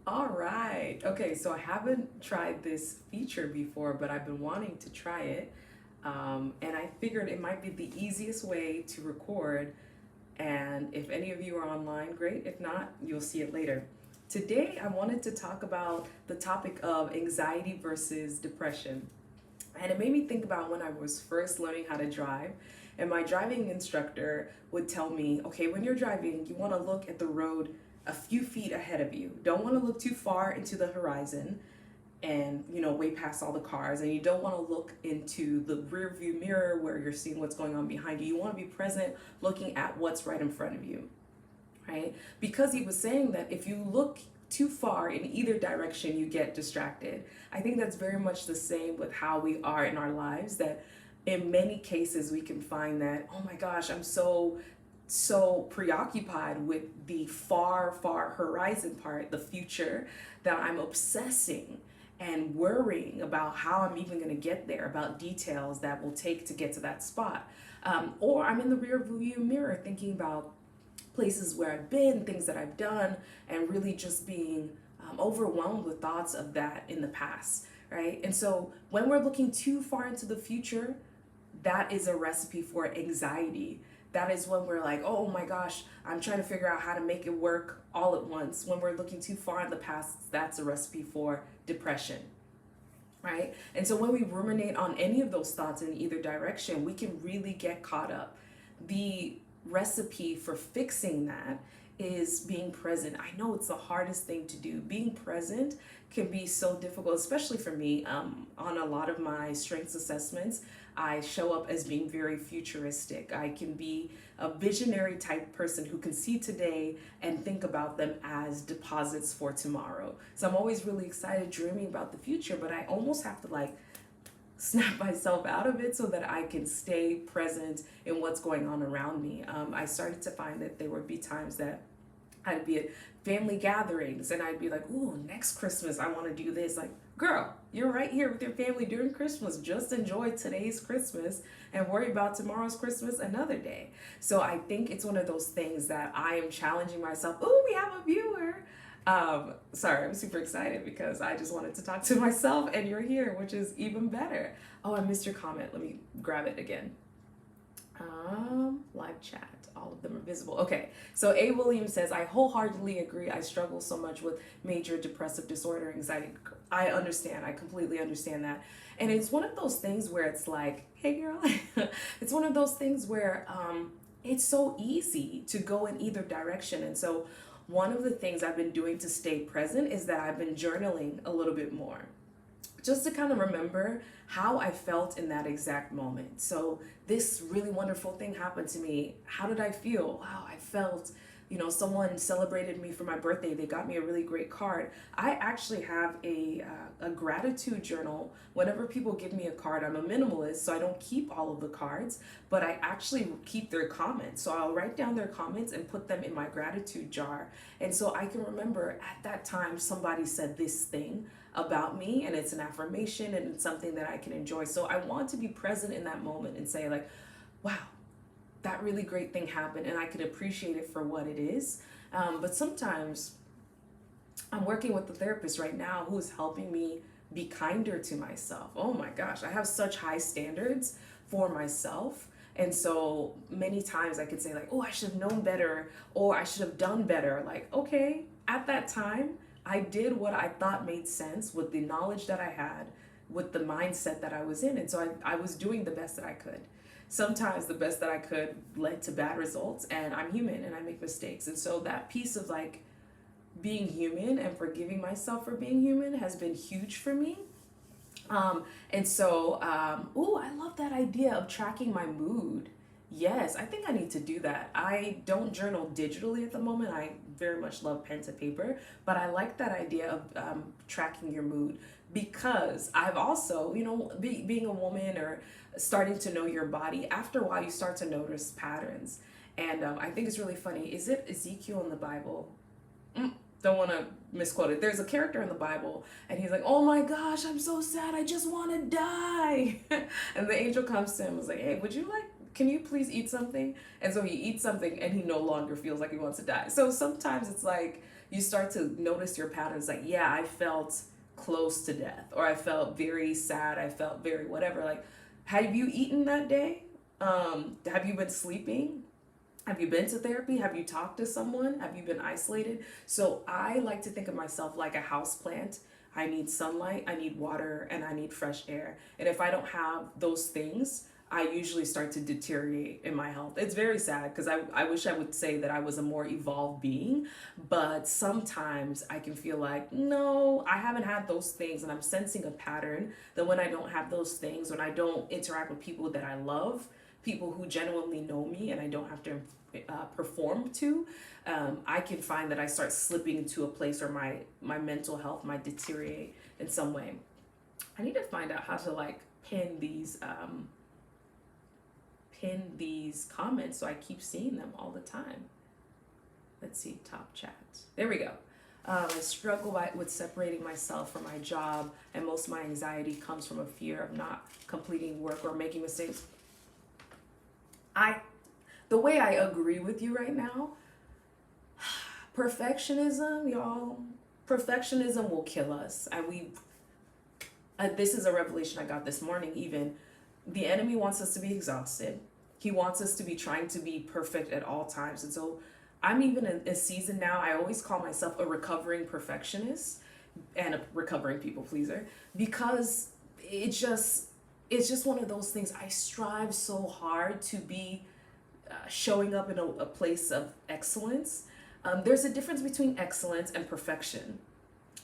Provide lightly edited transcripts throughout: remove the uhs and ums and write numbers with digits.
All right. Okay, so I haven't tried this feature before, but I've been wanting to try it. And I figured it might be the easiest way to record. And if any of you are online, great. If not, you'll see it later. Today, I wanted to talk about the topic of anxiety versus depression. And it made me think about when I was first learning how to drive. And my driving instructor would tell me, okay, when you're driving, you want to look at the road a few feet ahead of you. Don't want to look too far into the horizon and, way past all the cars. And you don't want to look into the rear view mirror where you're seeing what's going on behind you. You want to be present looking at what's right in front of you, right? Because he was saying that if you look too far in either direction, you get distracted. I think that's very much the same with how we are in our lives, that in many cases we can find that, oh my gosh, I'm so preoccupied with the far horizon part, the future, that I'm obsessing and worrying about how I'm even going to get there, about details that will take to get to that spot. Or I'm in the rear view mirror thinking about places where I've been, things that I've done, and really just being overwhelmed with thoughts of that in the past, right? And so when we're looking too far into the future, that is a recipe for anxiety. That is when we're like, oh my gosh, I'm trying to figure out how to make it work all at once. When we're looking too far in the past, that's a recipe for depression, right? And so when we ruminate on any of those thoughts in either direction, we can really get caught up. The recipe for fixing that is being present. I know it's the hardest thing to do. Being present can be so difficult, especially for me. On a lot of my strengths assessments, I show up as being very futuristic. I can be a visionary type person who can see today and think about them as deposits for tomorrow. So I'm always really excited dreaming about the future, but I almost have to snap myself out of it so that I can stay present in what's going on around me. I started to find that there would be times that I'd be at family gatherings and I'd be like, ooh, next Christmas I want to do this. Like, girl, you're right here with your family during Christmas. Just enjoy today's Christmas and worry about tomorrow's Christmas another day. So I think it's one of those things that I am challenging myself. Ooh, we have a viewer. Sorry, I'm super excited because I just wanted to talk to myself and you're here, which is even better. Oh, I missed your comment. Let me grab it again. Live chat. All of them are visible. Okay, so A. Williams says, I wholeheartedly agree. I struggle so much with major depressive disorder, anxiety. I understand. I completely understand that. And it's one of those things where it's like, hey, girl, it's one of those things where it's so easy to go in either direction. And so one of the things I've been doing to stay present is that I've been journaling a little bit more, just to kind of remember how I felt in that exact moment. So this really wonderful thing happened to me. How did I feel? Wow, I felt, someone celebrated me for my birthday. They got me a really great card. I actually have a gratitude journal. Whenever people give me a card, I'm a minimalist, so I don't keep all of the cards, but I actually keep their comments. So I'll write down their comments and put them in my gratitude jar. And so I can remember at that time somebody said this thing about me and it's an affirmation and it's something that I can enjoy. So I want to be present in that moment and say like, wow, that really great thing happened and I could appreciate it for what it is. But sometimes I'm working with a therapist right now who's helping me be kinder to myself. Oh my gosh, I have such high standards for myself. And so many times I could say like, oh, I should have known better or I should have done better. Like, okay, at that time, I did what I thought made sense with the knowledge that I had, with the mindset that I was in. And so I was doing the best that I could. Sometimes the best that I could led to bad results, and I'm human and I make mistakes. And so that piece of being human and forgiving myself for being human has been huge for me. I love that idea of tracking my mood. Yes, I think I need to do that. I don't journal digitally at the moment. I very much love pen to paper, but I like that idea of tracking your mood because I've also, being a woman or starting to know your body, after a while you start to notice patterns. And I think it's really funny. Is it Ezekiel in the Bible? Don't want to misquote it. There's a character in the Bible and he's like, oh my gosh, I'm so sad. I just want to die. And the angel comes to him and was like, hey, can you please eat something? And so he eats something and he no longer feels like he wants to die. So sometimes it's like you start to notice your patterns. Like, yeah, I felt close to death, or I felt very sad, I felt very whatever. Like, have you eaten that day? Have you been sleeping? Have you been to therapy? Have you talked to someone? Have you been isolated? So I like to think of myself like a house plant. I need sunlight, I need water, and I need fresh air. And if I don't have those things, I usually start to deteriorate in my health. It's very sad because I wish I would say that I was a more evolved being, but sometimes I can feel like, no, I haven't had those things, and I'm sensing a pattern that when I don't have those things, when I don't interact with people that I love, people who genuinely know me and I don't have to perform to, I can find that I start slipping into a place where my mental health might deteriorate in some way. I need to find out how to like pin these comments so I keep seeing them all the time. Let's see, top chat. There we go. I struggle with separating myself from my job, and most of my anxiety comes from a fear of not completing work or making mistakes. The way I agree with you right now, perfectionism, y'all, perfectionism will kill us. And this is a revelation I got this morning even. The enemy wants us to be exhausted. He wants us to be trying to be perfect at all times. And so I'm even in a season now, I always call myself a recovering perfectionist and a recovering people pleaser, because it's just one of those things. I strive so hard to be showing up in a place of excellence. There's a difference between excellence and perfection.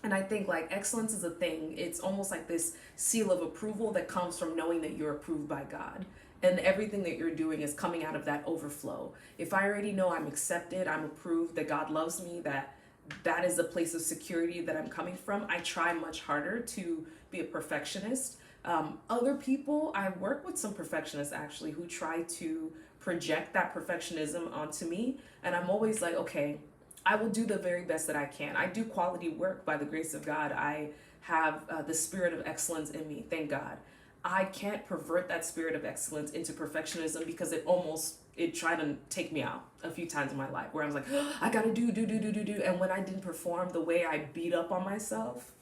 And I think like excellence is a thing. It's almost like this seal of approval that comes from knowing that you're approved by God. And everything that you're doing is coming out of that overflow. If I already know I'm accepted, I'm approved, that God loves me, that is a place of security that I'm coming from, I try much harder to be a perfectionist. Other people, I work with some perfectionists actually who try to project that perfectionism onto me. And I'm always like, okay, I will do the very best that I can. I do quality work by the grace of God. I have the spirit of excellence in me, thank God. I can't pervert that spirit of excellence into perfectionism because it tried to take me out a few times in my life where I was like, oh, I gotta do. And when I didn't perform the way I beat up on myself,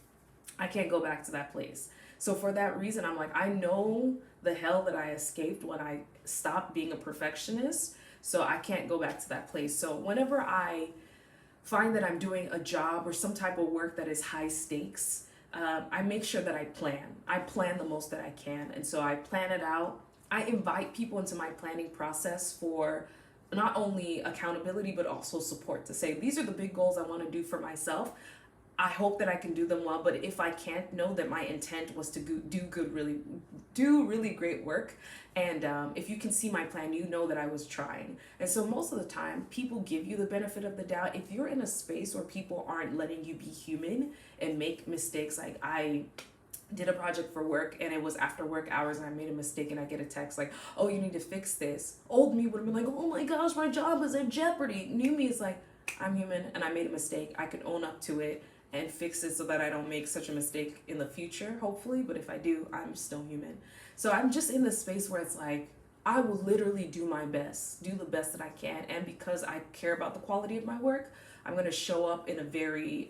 I can't go back to that place. So for that reason, I'm like, I know the hell that I escaped when I stopped being a perfectionist. So I can't go back to that place. So whenever I find that I'm doing a job or some type of work that is high stakes, I make sure that I plan. I plan the most that I can. And so I plan it out. I invite people into my planning process for not only accountability, but also support to say, these are the big goals I want to do for myself. I hope that I can do them well, but if I can't, know that my intent was to do really great work. And if you can see my plan, you know that I was trying. And so most of the time, people give you the benefit of the doubt. If you're in a space where people aren't letting you be human and make mistakes, like I did a project for work and it was after work hours and I made a mistake and I get a text like, oh, you need to fix this. Old me would have been like, oh my gosh, my job is in jeopardy. New me is like, I'm human and I made a mistake. I can own up to it and fix it so that I don't make such a mistake in the future, hopefully. But if I do, I'm still human. So I'm just in the space where it's like, I will literally do my best, do the best that I can. And because I care about the quality of my work, I'm going to show up in a very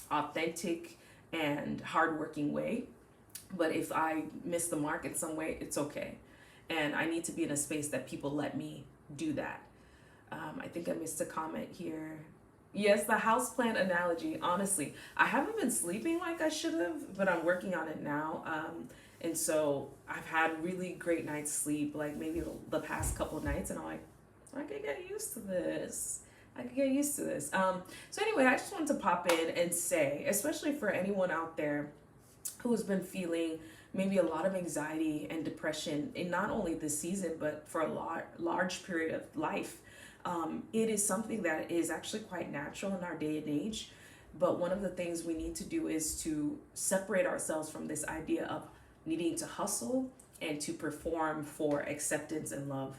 authentic and hardworking way. But if I miss the mark in some way, it's okay. And I need to be in a space that people let me do that. I think I missed a comment here. Yes, the houseplant analogy. Honestly, I haven't been sleeping like I should have, but I'm working on it now. And so I've had really great night's sleep, like maybe the past couple of nights, and I'm like, I could get used to this. So anyway, I just wanted to pop in and say, especially for anyone out there who's been feeling maybe a lot of anxiety and depression in not only this season, but for a large period of life. It is something that is actually quite natural in our day and age. But one of the things we need to do is to separate ourselves from this idea of needing to hustle and to perform for acceptance and love.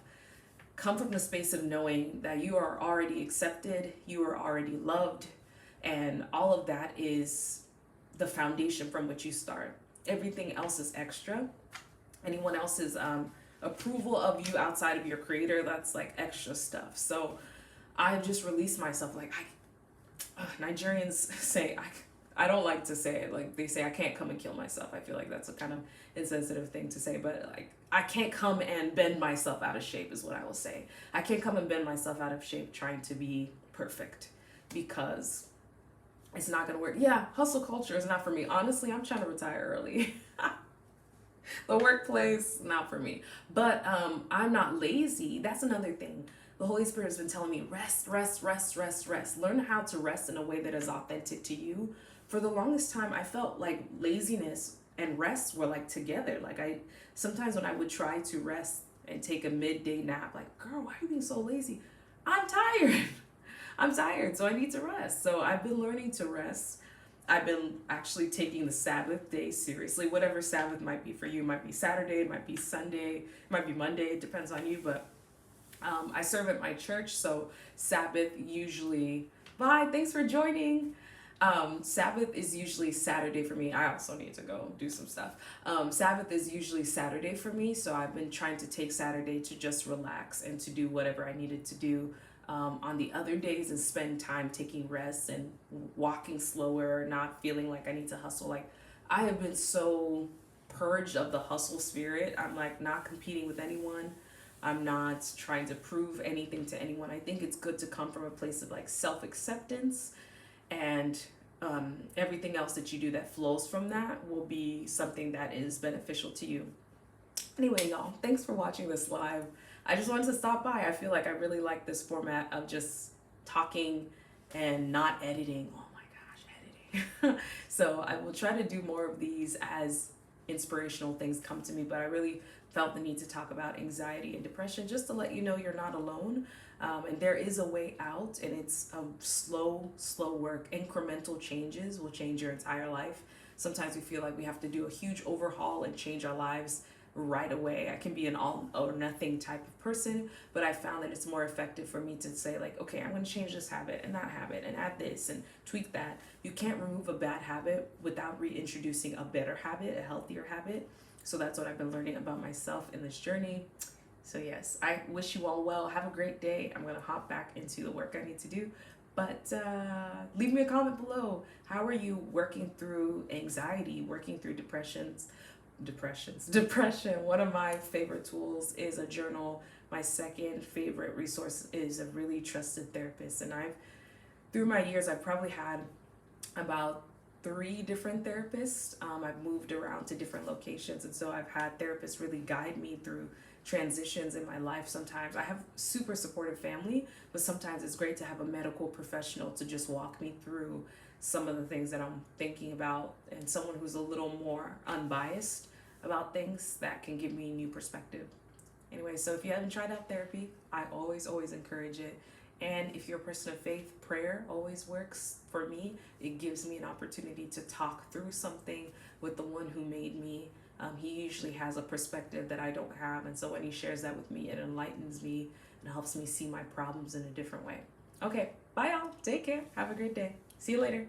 Come from the space of knowing that you are already accepted, you are already loved, and all of that is the foundation from which you start. Everything else is extra. Anyone else's approval of you outside of your creator, that's like extra stuff. So I just released myself like, Nigerians say, I don't like to say it. Like they say, I can't come and kill myself. I feel like that's a kind of insensitive thing to say, but like I can't come and bend myself out of shape is what I will say. I can't come and bend myself out of shape trying to be perfect because it's not gonna work. Yeah, hustle culture is not for me. Honestly, I'm trying to retire early. The workplace, not for me. But I'm not lazy. That's another thing. The Holy Spirit has been telling me rest, rest, rest, rest, rest. Learn how to rest in a way that is authentic to you. For the longest time, I felt like laziness and rest were like together. Like I sometimes when I would try to rest and take a midday nap, like, girl, why are you being so lazy? I'm tired. I'm tired, so I need to rest. So I've been learning to rest. I've been actually taking the Sabbath day seriously. Whatever Sabbath might be for you, it might be Saturday, it might be Sunday, it might be Monday, it depends on you. But I serve at my church, so Sabbath usually, bye, thanks for joining. Sabbath is usually Saturday for me. I also need to go do some stuff. Sabbath is usually Saturday for me, so I've been trying to take Saturday to just relax and to do whatever I needed to do on the other days and spend time taking rest and walking slower, not feeling like I need to hustle. Like I have been so purged of the hustle spirit. I'm like not competing with anyone. I'm not trying to prove anything to anyone. I think it's good to come from a place of like self-acceptance and everything else that you do that flows from that will be something that is beneficial to you. Anyway, y'all, thanks for watching this live. I just wanted to stop by. I feel like I really like this format of just talking and not editing. Oh my gosh, editing. So I will try to do more of these as inspirational things come to me, but I really felt the need to talk about anxiety and depression just to let you know you're not alone. And there is a way out, and it's a slow work. Incremental changes will change your entire life. Sometimes we feel like we have to do a huge overhaul and change our lives right away. I can be an all or nothing type of person, but I found that it's more effective for me to say like, okay, I'm going to change this habit and that habit and add this and tweak that. You can't remove a bad habit without reintroducing a better habit, a healthier habit. So that's what I've been learning about myself in this journey. So yes, I wish you all well. Have a great day. I'm going to hop back into the work I need to do. But leave me a comment below. How are you working through anxiety, working through depression? One of my favorite tools is a journal. My second favorite resource is a really trusted therapist. And through my years, I've probably had about 3 different therapists. I've moved around to different locations. And so I've had therapists really guide me through transitions in my life. Sometimes I have super supportive family, but sometimes it's great to have a medical professional to just walk me through some of the things that I'm thinking about, and someone who's a little more unbiased about things that can give me a new perspective. Anyway, so if you haven't tried out therapy, I always encourage it. And if you're a person of faith, prayer always works for me. It gives me an opportunity to talk through something with the one who made me. He usually has a perspective that I don't have. And so when he shares that with me, it enlightens me and helps me see my problems in a different way. Okay, bye y'all. Take care. Have a great day. See you later.